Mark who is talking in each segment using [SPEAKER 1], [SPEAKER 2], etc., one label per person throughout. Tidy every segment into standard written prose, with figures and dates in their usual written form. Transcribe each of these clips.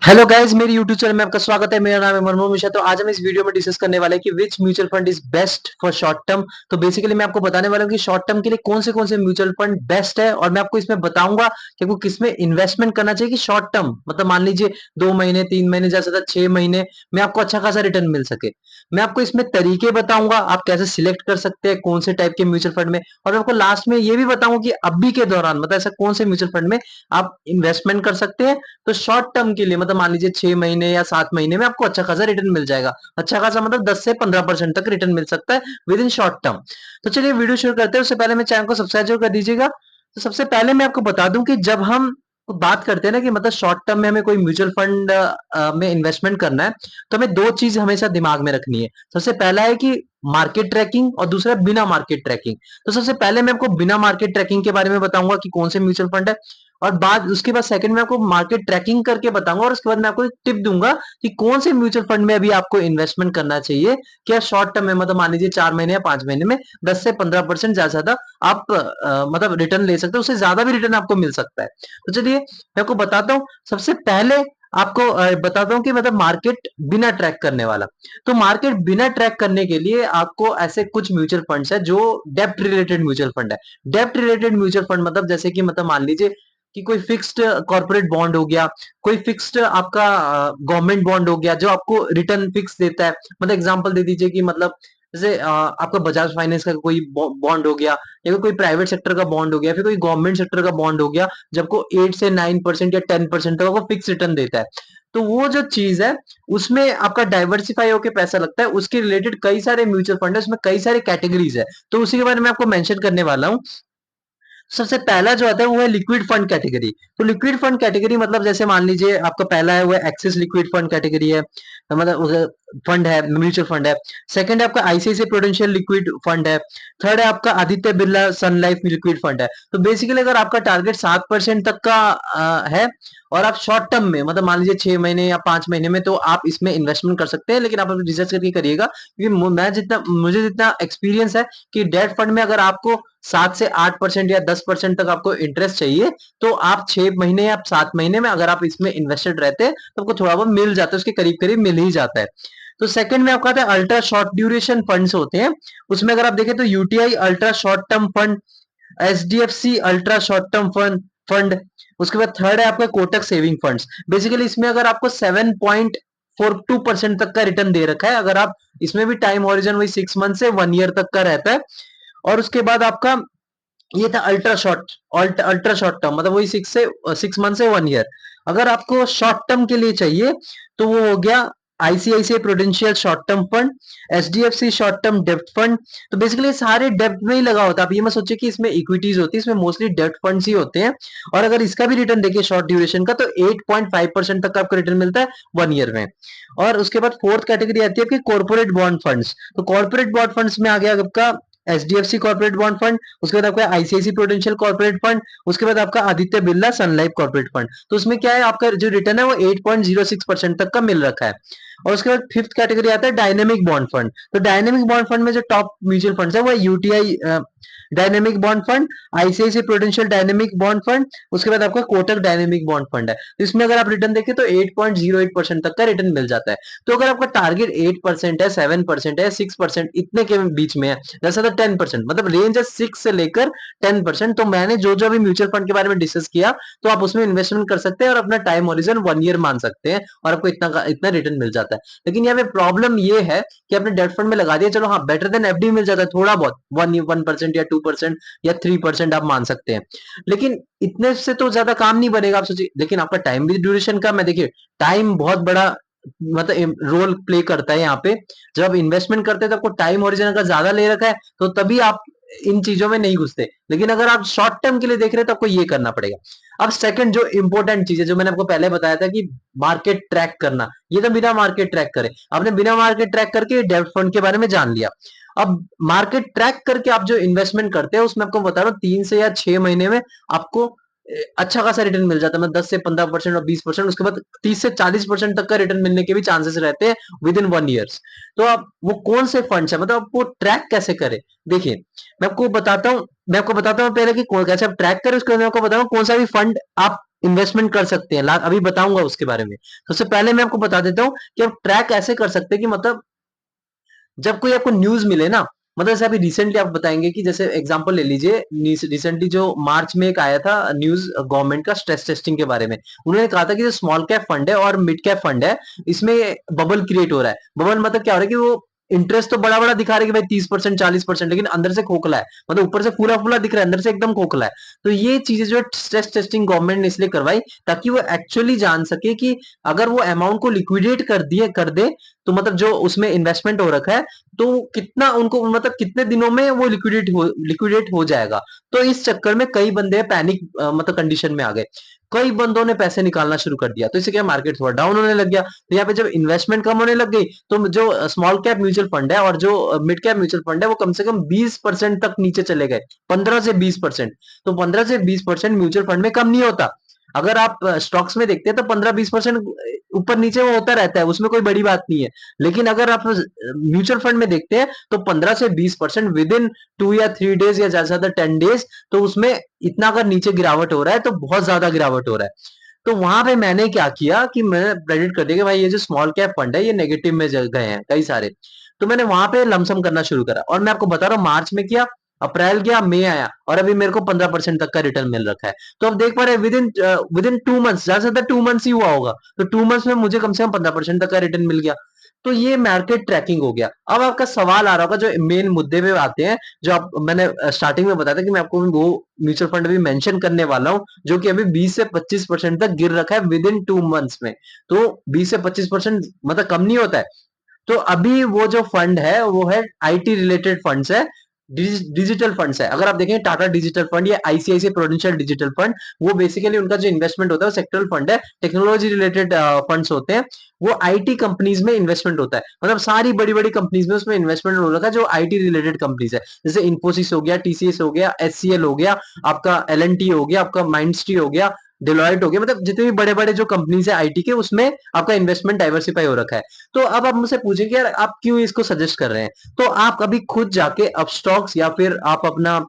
[SPEAKER 1] Hello guys, मेरी YouTube channel में आपका स्वागत है। मेरा नाम है मनमोहन मिश्रा। तो आज हम इस वीडियो में डिस्कस करने वाले हैं कि which mutual fund is best for short term. तो बेसिकली मैं आपको बताने वाला हूं कि शॉर्ट टर्म के लिए कौन से म्यूचुअल फंड बेस्ट है, और मैं आपको इसमें बताऊंगा कि आपको किसमें इन्वेस्टमेंट करना चाहिए कि शॉर्ट टर्म मतलब मान लीजिए 2 महीने 3 महीने ज्यादा से ज्यादा 6 महीने में आपको अच्छा खासा रिटर्न मिल सके। मैं आपको इसमें तरीके बताऊंगा आप कैसे सिलेक्ट कर सकते हैं कौन से टाइप के म्यूचुअल फंड में, और मैं आपको लास्ट में ये भी बताऊंगा कि अभी के दौरान मतलब ऐसा कौन से म्यूचुअल फंड में आप इन्वेस्टमेंट कर सकते हैं। तो शॉर्ट टर्म के लिए मतलब मान लीजिए 6 महीने या 7 महीने में आपको अच्छा खासा रिटर्न मिल जाएगा। अच्छा खासा मतलब 10 से 15% तक रिटर्न मिल सकता है विद इन शॉर्ट टर्म। तो चलिए वीडियो शुरू करते हैं। उससे पहले मेरे चैनल को सब्सक्राइब जरूर कर दीजिएगा। तो सबसे पहले मैं आपको बता दूं कि जब हम बात करते हैं ना कि मतलब शॉर्ट टर्म में हमें कोई म्यूचुअल फंड में इन्वेस्टमेंट करना है, तो हमें दो चीज हमेशा दिमाग में रखनी है। सबसे पहला है कि मार्केट ट्रैकिंग, और दूसरा बिना मार्केट ट्रैकिंग। तो सबसे पहले मैं आपको बिना मार्केट ट्रैकिंग के बारे में बताऊंगा कि कौन से म्यूचुअल फंड है, और बाद उसके बाद सेकंड में आपको मार्केट ट्रैकिंग करके बताऊंगा, और उसके बाद मैं आपको एक टिप दूंगा कि कौन से म्यूचुअल फंड में अभी आपको इन्वेस्टमेंट करना चाहिए। क्या शॉर्ट टर्म में मतलब मान लीजिए 4 महीने या 5 महीने में 10 से 15% ज्यादा ज्यादा आप मतलब रिटर्न ले सकते हो, उससे ज्यादा भी रिटर्न आपको मिल सकता है। तो चलिए मैं आपको बताता हूँ। सबसे पहले आपको बताता हूँ कि मतलब मार्केट बिना ट्रैक करने वाला। तो मार्केट बिना ट्रैक करने के लिए आपको ऐसे कुछ म्यूचुअल फंड्स है जो डेप्ट रिलेटेड म्यूचुअल फंड है। डेप्ट रिलेटेड म्यूचुअल फंड मतलब जैसे कि मतलब मान लीजिए कि कोई फिक्स्ड कॉर्पोरेट बॉन्ड हो गया, कोई फिक्स्ड आपका गवर्नमेंट बॉन्ड हो गया जो आपको रिटर्न फिक्स देता है। मतलब एग्जांपल दे दीजिए कि मतलब जैसे आपका बजाज फाइनेंस का कोई बॉन्ड हो गया, या कोई प्राइवेट सेक्टर का बॉन्ड हो गया, फिर कोई गवर्नमेंट सेक्टर का बॉन्ड हो गया, जबको 8 से 9% या 10% तक आपको फिक्स रिटर्न देता है। तो वो जो चीज है उसमें आपका डाइवर्सिफाई होकर पैसा लगता है, उसके रिलेटेड कई सारे म्यूचुअल फंड है, उसमें कई सारे कैटेगरीज है। तो उसी के बारे में आपको मेंशन करने वाला हूँ। सबसे पहला जो आता है वो है लिक्विड फंड कैटेगरी। तो लिक्विड फंड कैटेगरी मतलब जैसे मान लीजिए आपका पहला है वो एक्सिस लिक्विड फंड कैटेगरी है, मतलब फंड है, म्यूचुअल फंड है। सेकंड है आपका आईसीआईसीआई प्रूडेंशियल लिक्विड फंड है। थर्ड है आपका आदित्य बिरला सन लाइफ लिक्विड फंड है। तो बेसिकली अगर आपका टारगेट 7% तक का है, और आप शॉर्ट टर्म में मतलब मान लीजिए 6 महीने या 5 महीने में, तो आप इसमें इन्वेस्टमेंट कर सकते हैं। लेकिन आप रिसर्च करके करिएगा, क्योंकि मुझे जितना एक्सपीरियंस है कि डेट फंड में अगर आपको 7 से 8% या 10% तक आपको इंटरेस्ट चाहिए, तो आप 6 महीने या 7 महीने में अगर आप इसमें इन्वेस्टेड रहते हैं तो आपको थोड़ा बहुत मिल जाता है, उसके करीब करीब मिल ही जाता है। तो सेकंड में आपका आता है अल्ट्रा शॉर्ट ड्यूरेशन फंड्स होते हैं। उसमें अगर आप देखें तो UTI ultra short term fund, HDFC ultra short term fund. उसके बाद थर्ड है आपका कोटक सेविंग फंड्स। बेसिकली इसमें अगर आपको 7.42% तक का रिटर्न दे रखा है, अगर आप इसमें भी टाइम हॉरिजन वही 6 मंथ से 1 ईयर तक का रहता है। और उसके बाद आपका ये था अल्ट्रा शॉर्ट टर्म मतलब वही 6 मंथ से 1 ईयर। अगर आपको शॉर्ट टर्म के लिए चाहिए तो वो हो गया ICICI Prudential short term fund, HDFC short term डेप्ट फंड। तो बेसिकली सारे डेप्ट में ही लगा होता है। आप ये मत सोचिए कि इसमें इक्विटीज होती है, इसमें मोस्टली डेप्ट फंड्स ही होते हैं। और अगर इसका भी रिटर्न देखिए शॉर्ट ड्यूरेशन का, तो 8.5% तक का आपको रिटर्न मिलता है 1 ईयर में। और उसके बाद फोर्थ कैटेगरी आती है आपकी कॉर्पोरेट बॉन्ड फंड्स। तो कॉर्पोरेट बॉन्ड फंड्स में आ गया आपका एचडीएफसी कॉर्पोरेट बॉन्ड फंड, उसके बाद आपका आईसीआईसीआई प्रूडेंशियल कॉर्पोरेट फंड, उसके बाद आपका आदित्य बिरला सन लाइफ कॉर्पोरेट फंड। तो उसमें क्या है, आपका जो रिटर्न है वो 8.06% तक का मिल रखा है। और उसके बाद फिफ्थ कैटेगरी आता है डायनेमिक बॉन्ड फंड। तो डायनेमिक बॉन्ड फंड में जो टॉप म्यूचुअल फंड है वो UTI dynamic bond fund, ICICI prudential dynamic bond fund, उसके बाद आपका कोटक डायनेमिक बॉन्ड फंड है। तो इसमें अगर आप रिटर्न देखें तो 8.08% तक का रिटर्न मिल जाता है। तो अगर आपका टारगेट 8% है, 7% है, 6% इतने के बीच में है, जैसा तो 10% मतलब रेंज है 6 से लेकर 10%। तो मैंने जो जो अभी म्यूचुअल फंड के बारे में डिस्कस किया, तो आप उसमें इन्वेस्टमेंट कर सकते हैं और अपना टाइम होरिजन 1 ईयर मान सकते हैं, और आपको इतना रिटर्न मिल जाता है। लेकिन यहाँ पे प्रॉब्लम ये है कि आपने डेट फंड में लगा दिया, चलो हाँ बेटर देन एफडी मिल जाता है थोड़ा बहुत, 1% या 2% या 3% आप मान सकते हैं। लेकिन इतने से तो ज्यादा काम नहीं बनेगा, आप सोचिए। लेकिन आपका टाइम भी ड्यूरेशन का मैं देखिए, टाइम बहुत बड़ा मतलब रोल प्ले करता है यहाँ पे। जब आप इन्वेस्टमेंट करते हैं तो आपको टाइम ओरिजिन अगर ज्यादा ले रखा है, तो तभी आप इन चीजों में नहीं घुसते। लेकिन अगर आप शॉर्ट टर्म के लिए देख रहे हैं तो आपको ये करना पड़ेगा। अब सेकंड जो इंपॉर्टेंट चीज है, जो मैंने आपको पहले बताया था कि मार्केट ट्रैक करना, ये तो बिना मार्केट ट्रैक करे आपने बिना मार्केट ट्रैक करके डेब्ट फंड के बारे में जान लिया। अब मार्केट ट्रैक करके आप जो इन्वेस्टमेंट करते हैं उसमें आपको बता रहा हूँ 3 से या 6 महीने में आपको अच्छा खासा रिटर्न मिल जाता है। मतलब 10 से 15% और 20%, उसके बाद 30 से 40% तक का रिटर्न मिलने के भी चांसेस रहते हैं विद इन 1 ईयर। तो आप वो कौन से फंड्स है, मतलब आपको ट्रैक कैसे करें। देखिए मैं आपको बताता हूँ पहले कि कैसे आप ट्रैक करें, उसके बाद मैं आपको बताऊँ कौन सा भी फंड आप इन्वेस्टमेंट कर सकते हैं, अभी बताऊंगा उसके बारे में। सबसे पहले मैं आपको बता देता हूँ कि आप ट्रैक ऐसे कर सकते हैं कि मतलब जब कोई आपको न्यूज मिले ना, मतलब जैसे अभी रिसेंटली आप बताएंगे कि जैसे एग्जांपल ले लीजिए, रिसेंटली जो मार्च में एक आया था न्यूज गवर्नमेंट का स्ट्रेस टेस्टिंग के बारे में। उन्होंने कहा था कि जो स्मॉल कैप फंड है और मिड कैप फंड है, इसमें बबल क्रिएट हो रहा है। बबल मतलब क्या हो रहा है कि वो इंटरेस्ट तो बड़ा बड़ा दिखा रहे कि भाई 30% 40%, लेकिन अंदर से खोखला है, मतलब ऊपर से फूला फूला दिख रहा है, अंदर से एकदम खोखला है। तो ये चीजें जो स्ट्रेस टेस्टिंग गवर्नमेंट ने इसलिए करवाई ताकि वो एक्चुअली जान सके कि अगर वो अमाउंट को लिक्विडेट कर दे, तो मतलब जो उसमें इन्वेस्टमेंट हो रखा है, तो कितना उनको मतलब कितने दिनों में वो लिक्विडेट हो जाएगा। तो इस चक्कर में कई बंदे पैनिक मतलब कंडीशन में आ गए, कई बंदों ने पैसे निकालना शुरू कर दिया, तो इससे क्या मार्केट थोड़ा डाउन होने लग गया। तो यहाँ पे जब इन्वेस्टमेंट कम होने लग गई, तो जो स्मॉल कैप म्यूचुअल फंड है और जो मिड कैप म्यूचुअल फंड है वो कम से कम 20% तक नीचे चले गए, 15 से 20%। तो 15 से 20% म्यूचुअल फंड में कम नहीं होता। अगर आप स्टॉक्स में देखते हैं तो 15-20% ऊपर नीचे वो होता रहता है, उसमें कोई बड़ी बात नहीं है। लेकिन अगर आप म्यूचुअल फंड में देखते हैं तो 15 से 20% विद इन 2 या 3 डेज या ज्यादा से ज्यादा 10 डेज, तो उसमें इतना अगर नीचे गिरावट हो रहा है तो बहुत ज्यादा गिरावट हो रहा है। तो वहां पे मैंने क्या किया कि मैंने प्रेडिक्ट कर दिया कि भाई ये जो स्मॉल कैप फंड है ये नेगेटिव में गए हैं कई सारे। तो मैंने वहां पे लमसम करना शुरू करा, और मैं आपको बता रहा हूँ मार्च में किया, अप्रैल गया, मई आया, और अभी मेरे को 15% तक का रिटर्न मिल रखा है। तो अब देख पा रहे हैं विद इन 2 मंथ्स, ज्यादा से ज्यादा 2 मंथ्स ही हुआ होगा, तो 2 मंथ्स में मुझे कम से कम 15% तक का रिटर्न मिल गया। तो ये मार्केट ट्रैकिंग हो गया। अब आपका सवाल आ रहा होगा, जो मेन मुद्दे पे आते हैं, जो आप मैंने स्टार्टिंग में बताया था कि मैं आपको वो म्यूचुअल फंड भी मेंशन करने वाला हूं, जो कि अभी 20 से 25% तक गिर रखा है विद इन 2 मंथ्स में। तो 20 से 25% मतलब कम नहीं होता है। तो अभी वो जो फंड है वो है आईटी रिलेटेड फंड्स है, डिजिटल फंड्स है। अगर आप देखें टाटा डिजिटल फंड या आईसीआईसी प्रूडेंशियल डिजिटल फंड, वो बेसिकली उनका जो इन्वेस्टमेंट होता है वो सेक्टरल फंड है, टेक्नोलॉजी रिलेटेड फंड्स होते हैं। वो आईटी कंपनीज में इन्वेस्टमेंट होता है, मतलब सारी बड़ी बड़ी कंपनीज में उसमें इन्वेस्टमेंट हो रखा है जो आईटी रिलेटेड कंपनीज है। जैसे इन्फोसिस हो गया, टीसीएस हो गया, एचसीएल हो गया, आपका एलएनटी हो गया, आपका माइंडस्ट्री हो गया, डिलॉयट हो गया, मतलब जितने भी बड़े बड़े जो कंपनीज है आईटी के, उसमें आपका इन्वेस्टमेंट डाइवर्सिफाई हो रखा है। तो अब आप मुझसे पूछेंगे यार आप क्यों इसको सजेस्ट कर रहे हैं, तो आप कभी खुद जाके अपस्टॉक्स या फिर आप अपना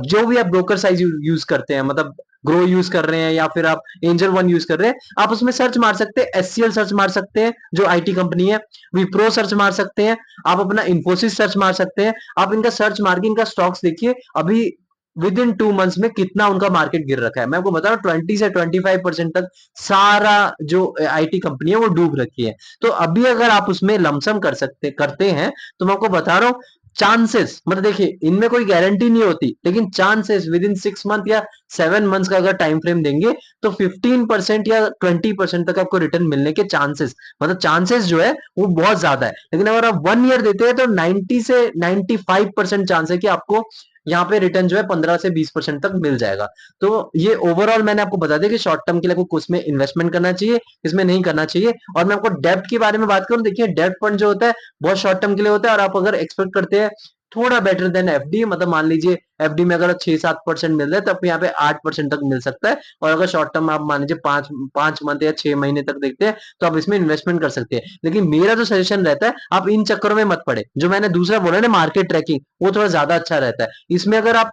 [SPEAKER 1] जो भी आप ब्रोकर साइज यूज करते हैं, मतलब ग्रो यूज कर रहे हैं या फिर आप एंजल वन यूज कर रहे हैं, आप उसमें सर्च मार सकते हैं, एचसीएल सर्च मार सकते हैं जो आईटी कंपनी है, विप्रो सर्च मार सकते हैं, आप अपना इन्फोसिस सर्च मार सकते हैं। आप इनका सर्च मार के इनका स्टॉक्स देखिए अभी विद इन 2 मंथ्स में कितना उनका मार्केट गिर रखा है। मैं आपको बता रहा हूँ 20 से 25% तक सारा जो आईटी कंपनी है वो डूब रखी है। तो अभी अगर आप उसमें लमसम करते हैं, तो मैं आपको बता रहा हूँ चांसेस, मतलब देखिए इनमें कोई गारंटी नहीं होती, लेकिन चांसेस विद इन 6 मंथ या 7 मंथ्स का अगर टाइम फ्रेम देंगे तो 15% या 20% तक आपको रिटर्न मिलने के चांसेस, मतलब चांसेस जो है वो बहुत ज्यादा है। लेकिन अगर आप 1 ईयर देते हैं तो 90 से 95% चांस है कि आपको यहाँ पे रिटर्न जो है 15 से 20% तक मिल जाएगा। तो ये ओवरऑल मैंने आपको बता दिया कि शॉर्ट टर्म के लिए आपको उसमें इन्वेस्टमेंट करना चाहिए, इसमें नहीं करना चाहिए। और मैं आपको डेब्ट के बारे में बात करूं, देखिए डेब्ट फंड जो होता है बहुत शॉर्ट टर्म के लिए होता है, और आप अगर एक्सपेक्ट करते हैं थोड़ा बेटर देन एफडी, मतलब मान लीजिए एफडी में अगर 6-7% मिल रहा है तो आपको यहाँ पे 8% तक मिल सकता है। और अगर शॉर्ट टर्म आप मान लीजिए 5 मंथ या 6 महीने तक देखते हैं तो आप इसमें इन्वेस्टमेंट कर सकते हैं। लेकिन मेरा जो सजेशन रहता है आप इन चक्करों में मत पड़े, जो मैंने दूसरा बोला ना मार्केट ट्रैकिंग, वो थोड़ा ज्यादा अच्छा रहता है। इसमें अगर आप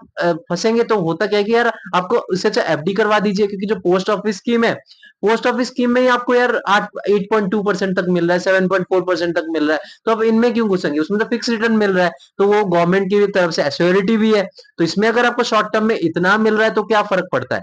[SPEAKER 1] फंसेंगे तो होता क्या है कि यार आपको इससे अच्छा एफडी करवा दीजिए, क्योंकि जो पोस्ट ऑफिस स्कीम है, पोस्ट ऑफिस स्कीम में ही आपको यार 8.2% तक मिल रहा है, 7.4% तक मिल रहा है, तो अब इनमें क्यों घुसेंगे, उसमें तो फिक्स रिटर्न मिल रहा है, तो वो गवर्नमेंट की तरफ से एश्योरिटी भी है। तो इसमें अगर आपको शॉर्ट टर्म में इतना मिल रहा है तो क्या फर्क पड़ता है,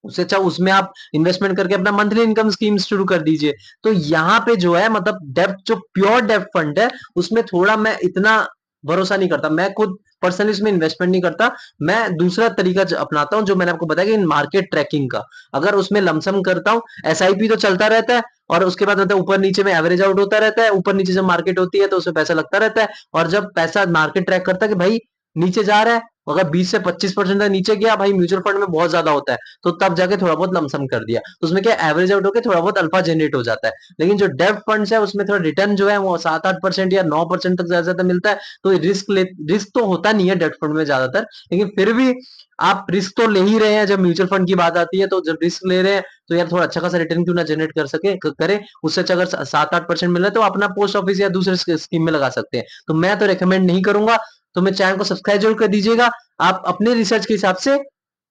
[SPEAKER 1] उससे अच्छा उसमें आप इन्वेस्टमेंट करके अपना मंथली इनकम स्कीम शुरू कर दीजिए। तो यहाँ पे जो है मतलब डेप्थ, जो प्योर डेप्थ फंड है, उसमें थोड़ा मैं इतना भरोसा नहीं करता, मैं खुद पर्सनली इसमें इन्वेस्टमेंट नहीं करता। मैं दूसरा तरीका अपनाता हूं जो मैंने आपको बताया कि मार्केट ट्रैकिंग का, अगर उसमें लमसम करता हूं, एसआईपी तो चलता रहता है, और उसके बाद मतलब ऊपर नीचे में एवरेज आउट होता रहता है, ऊपर नीचे जब मार्केट होती है तो उसमें पैसा लगता रहता है। और जब पैसा मार्केट ट्रैक करता है कि भाई नीचे जा रहा है, अगर 20 से 25% तक नीचे गया, भाई म्यूचुअल फंड में बहुत ज्यादा होता है, तो तब जाके थोड़ा बहुत लमसम कर दिया, तो उसमें क्या एवरेज आउट होकर थोड़ा बहुत अल्फा जनरेट हो जाता है। लेकिन जो डेब्ट फंड्स है उसमें थोड़ा रिटर्न जो है वो 7-8% या 9% तक ज्यादा ज्यादा मिलता है। तो रिस्क तो होता नहीं है डेब्ट फंड में ज्यादातर, लेकिन फिर भी आप रिस्क तो ले ही रहे हैं। जब म्यूचुअल फंड की बात आती है तो जब रिस्क ले रहे हैं तो यार थोड़ा अच्छा खासा रिटर्न क्यों ना जनरेट करे, उससे अच्छा अगर 7-8% मिल रहा है तो अपना पोस्ट ऑफिस या दूसरे स्कीम में लगा सकते हैं। तो मैं तो रेकमेंड नहीं करूंगा। तो मैं चैनल को सब्सक्राइब जरूर कर दीजिएगा, आप अपने रिसर्च के हिसाब से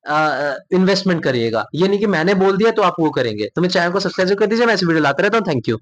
[SPEAKER 1] इन्वेस्टमेंट करिएगा। ये नहीं कि मैंने बोल दिया तो आप वो करेंगे। तो मेरे चैनल को सब्सक्राइब कर दीजिए, मैं ऐसी वीडियो लाता रहता हूँ। Thank you.